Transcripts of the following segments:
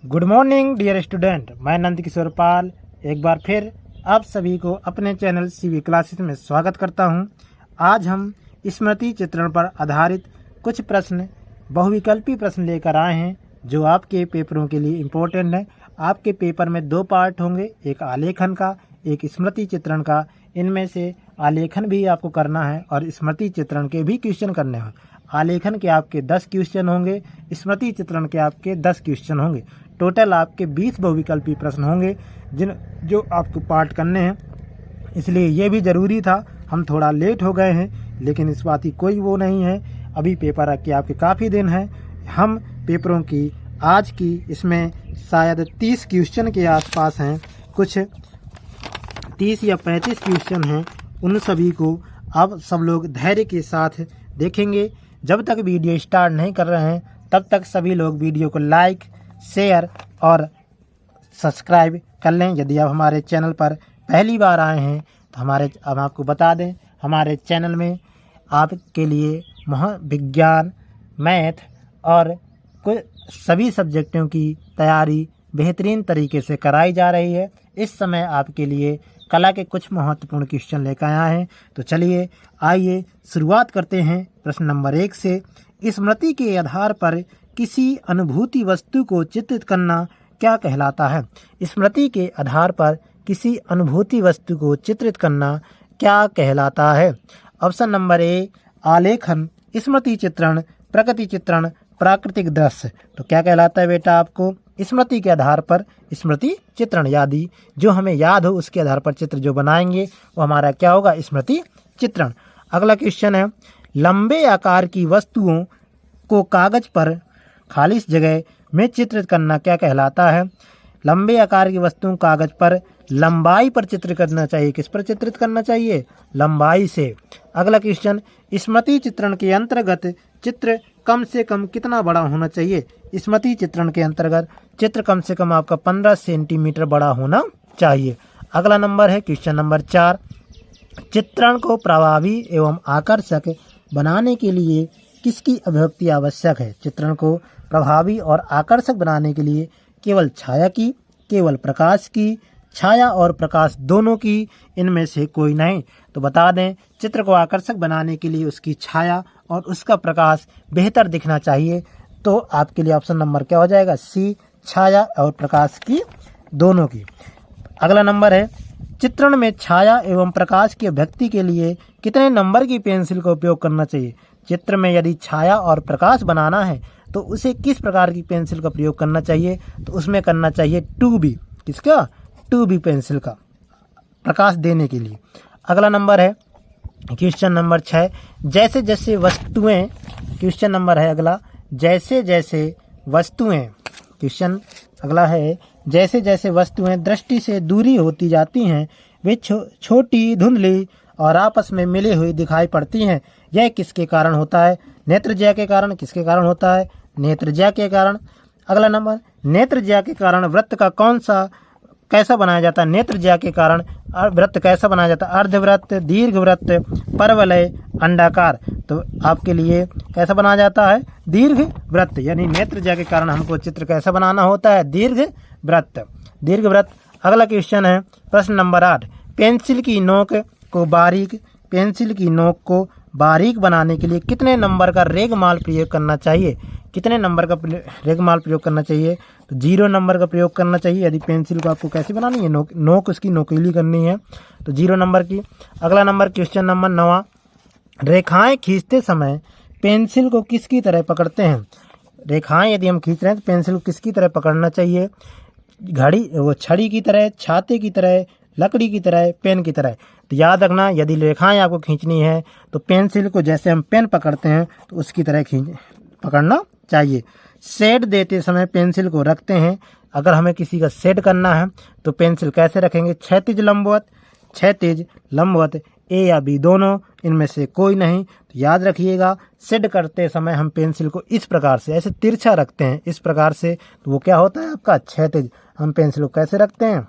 Good morning dear student, मैं नंद किशोर पाल एक बार फिर आप सभी को अपने चैनल सीवी क्लासेस में स्वागत करता हूं। आज हम स्मृति चित्रण पर आधारित कुछ प्रश्न, बहुविकल्पी प्रश्न लेकर आए हैं जो आपके पेपरों के लिए इम्पोर्टेंट है। आपके पेपर में दो पार्ट होंगे, एक आलेखन का, एक स्मृति चित्रण का। इनमें से आलेखन भी आपको करना है और स्मृति चित्रण के भी क्वेश्चन करने हैं। आलेखन के आपके 10 क्वेश्चन होंगे, स्मृति चित्रण के आपके 10 क्वेश्चन होंगे। टोटल आपके 20 बहुविकल्पी प्रश्न होंगे जो आपको पार्ट करने हैं। इसलिए ये भी ज़रूरी था। हम थोड़ा लेट हो गए हैं, लेकिन इस बात की कोई वो नहीं है। अभी पेपर के आपके काफ़ी दिन हैं। हम पेपरों की आज की इसमें शायद 30 क्वेश्चन के आसपास हैं, कुछ 30 या 35 क्वेश्चन हैं। उन सभी को अब सब लोग धैर्य के साथ देखेंगे। जब तक वीडियो स्टार्ट नहीं कर रहे हैं तब तक सभी लोग वीडियो को लाइक, शेयर और सब्सक्राइब कर लें। यदि आप हमारे चैनल पर पहली बार आए हैं तो हम आपको बता दें, हमारे चैनल में आपके लिए विज्ञान, मैथ और कुछ सभी सब्जेक्टों की तैयारी बेहतरीन तरीके से कराई जा रही है। इस समय आपके लिए कला के कुछ महत्वपूर्ण क्वेश्चन लेकर आए हैं। तो चलिए आइए शुरुआत करते हैं प्रश्न नंबर 1 से। स्मृति के आधार पर किसी अनुभूति वस्तु को चित्रित करना क्या कहलाता है? स्मृति के आधार पर किसी अनुभूति वस्तु को चित्रित करना क्या कहलाता है? ऑप्शन नंबर ए आलेखन, स्मृति चित्रण, प्रकृति चित्रण, प्राकृतिक दृश्य। तो क्या कहलाता है बेटा आपको? स्मृति के आधार पर स्मृति चित्रण, यादी जो हमें याद हो उसके आधार पर चित्र जो बनाएंगे वो हमारा क्या होगा? स्मृति चित्रण। अगला क्वेश्चन है, लंबे आकार की वस्तुओं को कागज पर खाली जगह में चित्रित करना क्या कहलाता है? लंबे आकार की वस्तुओं कागज पर लंबाई पर चित्र करना चाहिए। किस पर चित्रित करना चाहिए? लंबाई से। अगला क्वेश्चन, स्मृति चित्रण के अंतर्गत चित्र कम से कम कितना बड़ा होना चाहिए? स्मृति चित्रण के अंतर्गत चित्र कम से कम आपका 15 सेंटीमीटर बड़ा होना चाहिए। अगला नंबर है क्वेश्चन नंबर 4, चित्रण को प्रभावी एवं आकर्षक बनाने के लिए किसकी अभिव्यक्ति आवश्यक है? चित्रण को प्रभावी और आकर्षक बनाने के लिए केवल छाया की, केवल प्रकाश की, छाया और प्रकाश दोनों की, इनमें से कोई नहीं। तो बता दें, चित्र को आकर्षक बनाने के लिए उसकी छाया और उसका प्रकाश बेहतर दिखना चाहिए। तो आपके लिए ऑप्शन नंबर क्या हो जाएगा? सी, छाया और प्रकाश की दोनों की। अगला नंबर है, चित्रण में छाया एवं प्रकाश की अभिव्यक्ति के लिए कितने नंबर की पेंसिल का उपयोग करना चाहिए? चित्र में यदि छाया और प्रकाश बनाना है तो उसे किस प्रकार की पेंसिल का प्रयोग करना चाहिए? तो उसमें करना चाहिए 2B। किसका? 2B पेंसिल का, प्रकाश देने के लिए। अगला नंबर है क्वेश्चन नंबर 6, जैसे जैसे वस्तुएं, क्वेश्चन नंबर है अगला, जैसे जैसे वस्तुएं, क्वेश्चन अगला है, जैसे जैसे वस्तुएं दृष्टि से दूरी होती जाती हैं वे छोटी, धुंधली और आपस में मिली हुई दिखाई पड़ती हैं। यह किसके कारण होता है? नेत्रज्या के कारण। किसके कारण होता है? नेत्रज्या के कारण। अगला नंबर, नेत्रज्या के कारण वृत्त का कैसा बनाया जाता है? नेत्रज्या के कारण वृत्त कैसा बनाया जाता है? अर्धवृत्त, दीर्घवृत्त, परवलय, अंडाकार। तो आपके लिए कैसा बनाया जाता है? दीर्घवृत्त। यानी नेत्रज्या के कारण हमको चित्र कैसा बनाना होता है? दीर्घवृत्त, दीर्घवृत्त। अगला क्वेश्चन है प्रश्न नंबर 8, पेंसिल की नोक को बारीक बनाने के लिए कितने नंबर का रेगमाल प्रयोग करना चाहिए? कितने नंबर का रेगमाल प्रयोग करना चाहिए? तो 0 नंबर का प्रयोग करना चाहिए। यदि पेंसिल को आपको कैसी बनानी है? नोक उसकी नोकीली करनी है तो 0 नंबर की। अगला नंबर क्वेश्चन नंबर 9, रेखाएं खींचते समय पेंसिल को किसकी तरह पकड़ते हैं? रेखाएं यदि हम खींच रहे हैं तो पेंसिल को किसकी तरह पकड़ना चाहिए? छड़ी की तरह, छाते की तरह, लकड़ी की तरह, पेन की तरह। तो याद रखना, यदि रेखाएं आपको खींचनी है तो पेंसिल को जैसे हम पेन पकड़ते हैं तो उसकी तरह पकड़ना चाहिए। शेड देते समय पेंसिल को रखते हैं। अगर हमें किसी का शेड करना है तो पेंसिल कैसे रखेंगे? क्षैतिज लंबवत, ए या बी दोनों, इनमें से कोई नहीं। तो याद रखिएगा, शेड करते समय हम पेंसिल को इस प्रकार से ऐसे तिरछा रखते हैं, इस प्रकार से, तो वो क्या होता है आपका? क्षैतिज। हम पेंसिल को कैसे रखते हैं?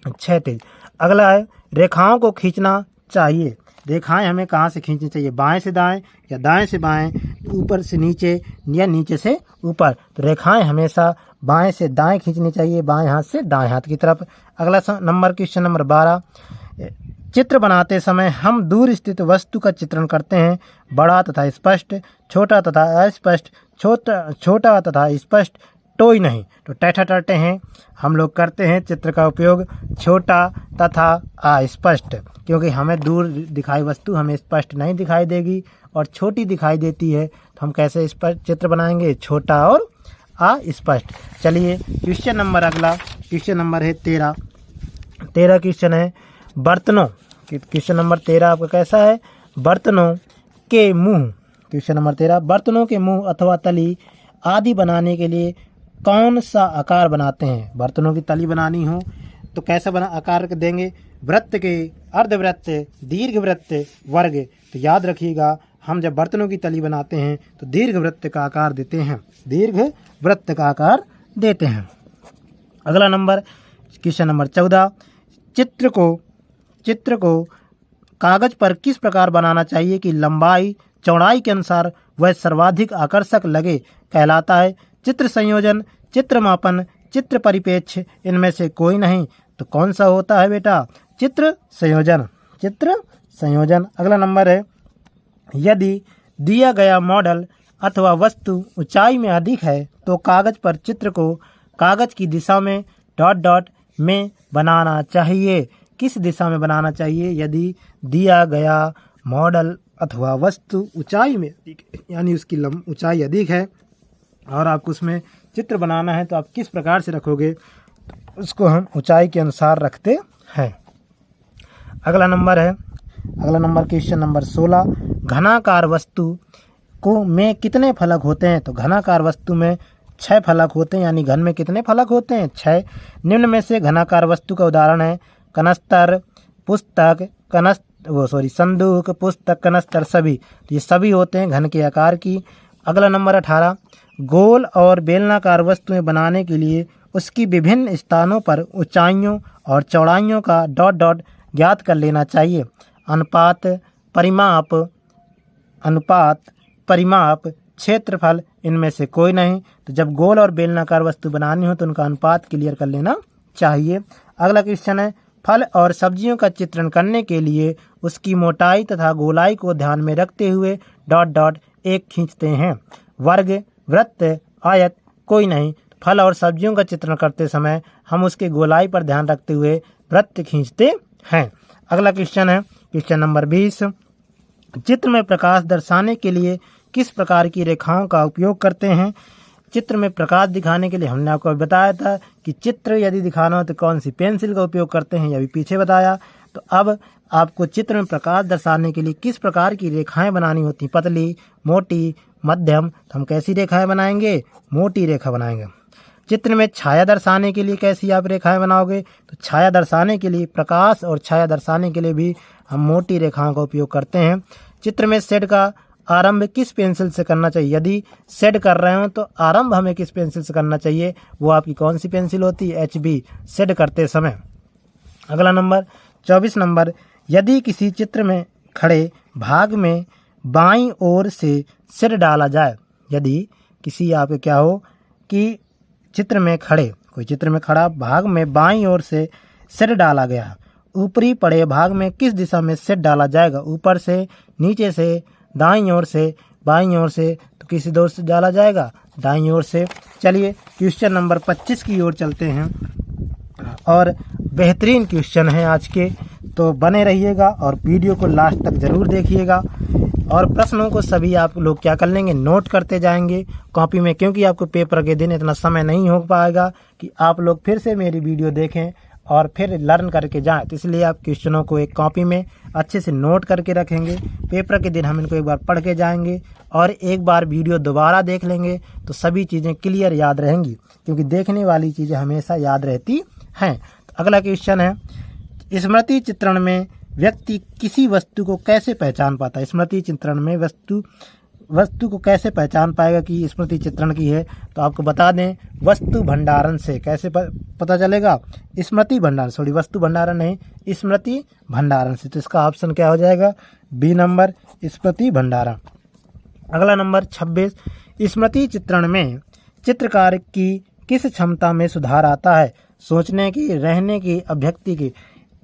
क्षैतिज। अगला है, रेखाओं को खींचना चाहिए। रेखाएं हमें कहाँ से खींचनी चाहिए, बाएं से दाएं या दाएं से बाएं, ऊपर से नीचे या नीचे से ऊपर। तो रेखाएं हमेशा बाएं से दाएं खींचनी चाहिए, बाएं हाथ से दाएं हाथ की तरफ। अगला नंबर क्वेश्चन नंबर 12, चित्र बनाते समय हम दूर स्थित वस्तु का चित्रण करते हैं, बड़ा तथा स्पष्ट, छोटा तथा अस्पष्ट, छोटा तथा स्पष्ट, टोई नहीं। तो टैठा टटे हैं हम लोग करते हैं चित्र का उपयोग छोटा तथा अस्पष्ट, क्योंकि हमें दूर दिखाई वस्तु हमें स्पष्ट नहीं दिखाई देगी और छोटी दिखाई देती है, तो हम कैसे स्पष्ट चित्र बनाएंगे, छोटा और अस्पष्ट। चलिए क्वेश्चन नंबर अगला क्वेश्चन नंबर है 13 क्वेश्चन है बर्तनों। क्वेश्चन नंबर 13 आपका कैसा है, बर्तनों के मुंह। क्वेश्चन नंबर 13, बर्तनों के मुंह अथवा तली आदि बनाने के लिए कौन सा आकार बनाते हैं। बर्तनों की तली बनानी हो तो कैसा आकार देंगे, वृत्त के, अर्धवृत्त, दीर्घ वृत्त, वर्ग। तो याद रखिएगा, हम जब बर्तनों की तली बनाते हैं तो दीर्घ वृत्त का आकार देते हैं, दीर्घ वृत्त का आकार देते हैं। अगला नंबर क्वेश्चन नंबर 14, चित्र को कागज पर किस प्रकार बनाना चाहिए कि लंबाई चौड़ाई के अनुसार वह सर्वाधिक आकर्षक लगे, कहलाता है चित्र संयोजन, चित्र मापन, चित्र परिप्रेक्ष्य, इनमें से कोई नहीं। तो कौन सा होता है बेटा, चित्र संयोजन, चित्र संयोजन। अगला नंबर है, यदि दिया गया मॉडल अथवा वस्तु ऊंचाई में अधिक है तो कागज पर चित्र को कागज की दिशा में डॉट डॉट में बनाना चाहिए। किस दिशा में बनाना चाहिए, यदि दिया गया मॉडल अथवा वस्तु ऊंचाई में यानी उसकी ऊंचाई अधिक है और आपको उसमें चित्र बनाना है तो आप किस प्रकार से रखोगे, उसको हम ऊंचाई के अनुसार रखते हैं। अगला नंबर क्वेश्चन नंबर 16, घनाकार वस्तु को में कितने फलक होते हैं। तो घनाकार वस्तु में 6 फलक होते हैं, यानी घन में कितने फलक होते हैं, 6। निम्न में से घनाकार वस्तु का उदाहरण है कनस्तर, पुस्तक, संदूक, पुस्तक, कनस्तर, सभी। तो ये सभी होते हैं घन के आकार की। अगला नंबर 18, गोल और बेलनाकार वस्तुएं बनाने के लिए उसकी विभिन्न स्थानों पर ऊंचाइयों और चौड़ाइयों का डॉट डॉट ज्ञात कर लेना चाहिए। अनुपात, परिमाप, क्षेत्रफल, इनमें से कोई नहीं। तो जब गोल और बेलनाकार वस्तु बनानी हो तो उनका अनुपात क्लियर कर लेना चाहिए। अगला क्वेश्चन है, फल और सब्जियों का चित्रण करने के लिए उसकी मोटाई तथा गोलाई को ध्यान में रखते हुए डॉट डॉट एक खींचते हैं। वर्ग, वृत्त, आयत, कोई नहीं। फल और सब्जियों का चित्रण करते समय हम उसके गोलाई पर ध्यान रखते हुए वृत्त खींचते हैं। अगला क्वेश्चन है क्वेश्चन नंबर 20, चित्र में प्रकाश दर्शाने के लिए किस प्रकार की रेखाओं का उपयोग करते हैं। चित्र में प्रकाश दिखाने के लिए हमने आपको बताया था कि चित्र यदि दिखाना हो तो कौन सी पेंसिल का उपयोग करते हैं, यह भी पीछे बताया। तो अब आपको चित्र में प्रकाश दर्शाने के लिए किस प्रकार की रेखाएं बनानी होती, पतली, मोटी, मध्यम। तो हम कैसी रेखाएं बनाएंगे, मोटी रेखा बनाएंगे। चित्र में छाया दर्शाने के लिए कैसी आप रेखाएं बनाओगे, तो छाया दर्शाने के लिए, प्रकाश और छाया दर्शाने के लिए भी हम मोटी रेखाओं का उपयोग करते हैं। चित्र में शेड का आरंभ किस पेंसिल से करना चाहिए, यदि शेड कर रहे हो तो आरंभ हमें किस पेंसिल से करना चाहिए, वो आपकी कौन सी पेंसिल होती है, HB, शेड करते समय। अगला नंबर 24 नंबर, यदि किसी चित्र में खड़े भाग में बाईं ओर से शेड डाला जाए। यदि किसी आप क्या हो कि चित्र में खड़े, कोई चित्र में खड़ा भाग में बाईं ओर से शेड डाला गया, ऊपरी पड़े भाग में किस दिशा में शेड डाला जाएगा, ऊपर से, नीचे से, दाईं ओर से, बाईं ओर से। तो किसी दौर से डाला जाएगा, दाईं ओर से। चलिए क्वेश्चन नंबर 25 की ओर चलते हैं और बेहतरीन क्वेश्चन है आज के, तो बने रहिएगा और वीडियो को लास्ट तक जरूर देखिएगा और प्रश्नों को सभी आप लोग क्या कर लेंगे, नोट करते जाएंगे कॉपी में, क्योंकि आपको पेपर के दिन इतना समय नहीं हो पाएगा कि आप लोग फिर से मेरी वीडियो देखें और फिर लर्न करके जाएं। तो इसलिए आप क्वेश्चनों को एक कॉपी में अच्छे से नोट करके रखेंगे, पेपर के दिन हम इनको एक बार पढ़ के जाएंगे और एक बार वीडियो दोबारा देख लेंगे तो सभी चीज़ें क्लियर याद रहेंगी, क्योंकि देखने वाली चीज़ें हमेशा याद रहती हैं। तो अगला क्वेश्चन है, स्मृति चित्रण में व्यक्ति किसी वस्तु को कैसे पहचान पाता है। स्मृति चित्रण में वस्तु को कैसे पहचान पाएगा कि स्मृति चित्रण की है? तो आपको बता दें, वस्तु भंडारण से। कैसे पता चलेगा? स्मृति भंडारण, सॉरी वस्तु भंडारण नहीं, स्मृति भंडारण से। तो इसका ऑप्शन क्या हो जाएगा? बी नंबर, स्मृति भंडारण। अगला नंबर 26, स्मृति चित्रण में चित्रकार की किस क्षमता में सुधार आता है? सोचने की, रहने की, अभिव्यक्ति की।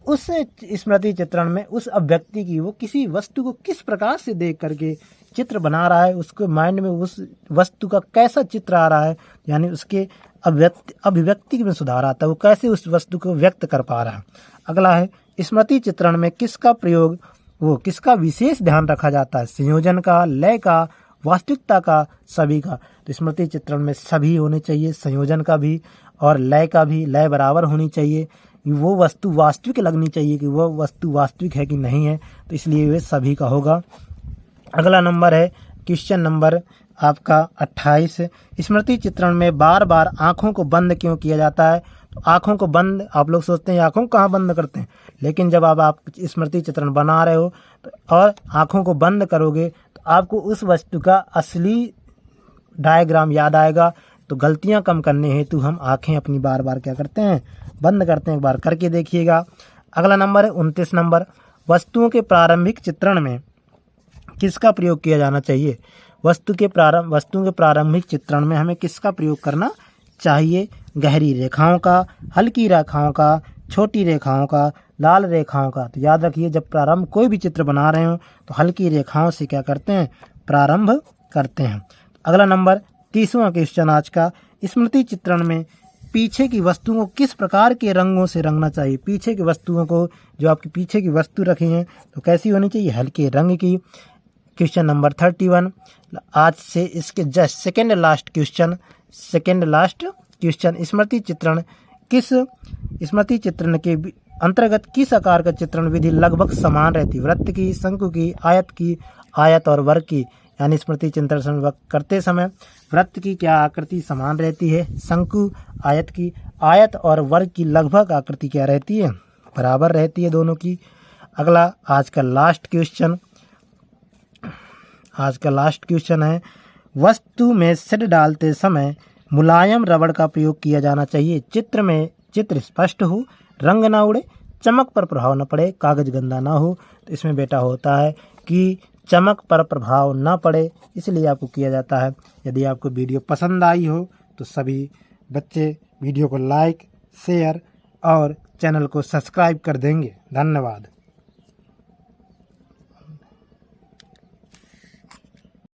उस स्मृति चित्रण में उस अभिव्यक्ति की, वो किसी वस्तु को किस प्रकार से देख करके चित्र बना रहा है, उसके माइंड में उस वस्तु का कैसा चित्र आ रहा है, यानी उसके अभिव्यक्ति में सुधार आता है, वो कैसे उस वस्तु को व्यक्त कर पा रहा है। अगला है, स्मृति चित्रण में किसका प्रयोग, वो किसका विशेष ध्यान रखा जाता है? संयोजन का, लय का, वास्तविकता का, सभी का। तो स्मृति चित्रण में सभी होने चाहिए, संयोजन का भी और लय का भी। लय बराबर होनी चाहिए, वो वस्तु वास्तविक लगनी चाहिए कि वो वस्तु वास्तविक है कि नहीं है, तो इसलिए वे सभी का होगा। अगला नंबर है क्वेश्चन नंबर आपका 28, स्मृति चित्रण में बार बार आंखों को बंद क्यों किया जाता है? तो आंखों को बंद, आप लोग सोचते हैं आंखों को कहाँ बंद करते हैं, लेकिन जब आप स्मृति चित्रण बना रहे हो तो और आंखों को बंद करोगे तो आपको उस वस्तु का असली डायग्राम याद आएगा। तो गलतियां कम करने हेतु हम आंखें अपनी बार बार क्या करते हैं? बंद करते हैं। एक बार करके देखिएगा। अगला नंबर है 29 नंबर, वस्तुओं के प्रारंभिक चित्रण में किसका प्रयोग किया जाना चाहिए? वस्तुओं के प्रारंभिक चित्रण में हमें किसका प्रयोग करना चाहिए? गहरी रेखाओं का, हल्की रेखाओं का, छोटी रेखाओं का, लाल रेखाओं का। तो याद रखिए, जब प्रारंभ कोई भी चित्र बना रहे हो तो हल्की रेखाओं से क्या करते हैं? प्रारंभ करते हैं। अगला नंबर 30वां क्वेश्चन आज का, स्मृति चित्रण में पीछे की वस्तुओं को किस प्रकार के रंगों से रंगना चाहिए? पीछे की वस्तुओं को, जो आपके पीछे की वस्तु रखी हैं, तो कैसी होनी चाहिए? हल्के रंग की। क्वेश्चन नंबर 31, आज से इसके जस्ट सेकेंड लास्ट क्वेश्चन, स्मृति चित्रण के अंतर्गत किस आकार का चित्रण विधि लगभग समान रहती? वृत्त की, शंकु की, आयत और वर्ग की। यानी स्मृति चित्रण करते समय वृत्त की क्या आकृति समान रहती है? शंकु, आयत की। आयत और वर्ग की लगभग आकृति क्या रहती है? बराबर रहती है दोनों की। अगला आज का लास्ट क्वेश्चन है, वस्तु में सिर डालते समय मुलायम रबड़ का प्रयोग किया जाना चाहिए। चित्र स्पष्ट हो, रंग ना उड़े, चमक पर प्रभाव न पड़े, कागज गंदा ना हो। तो इसमें बेटा होता है कि चमक पर प्रभाव न पड़े, इसलिए आपको किया जाता है। यदि आपको वीडियो पसंद आई हो तो सभी बच्चे वीडियो को लाइक, शेयर और चैनल को सब्सक्राइब कर देंगे। धन्यवाद।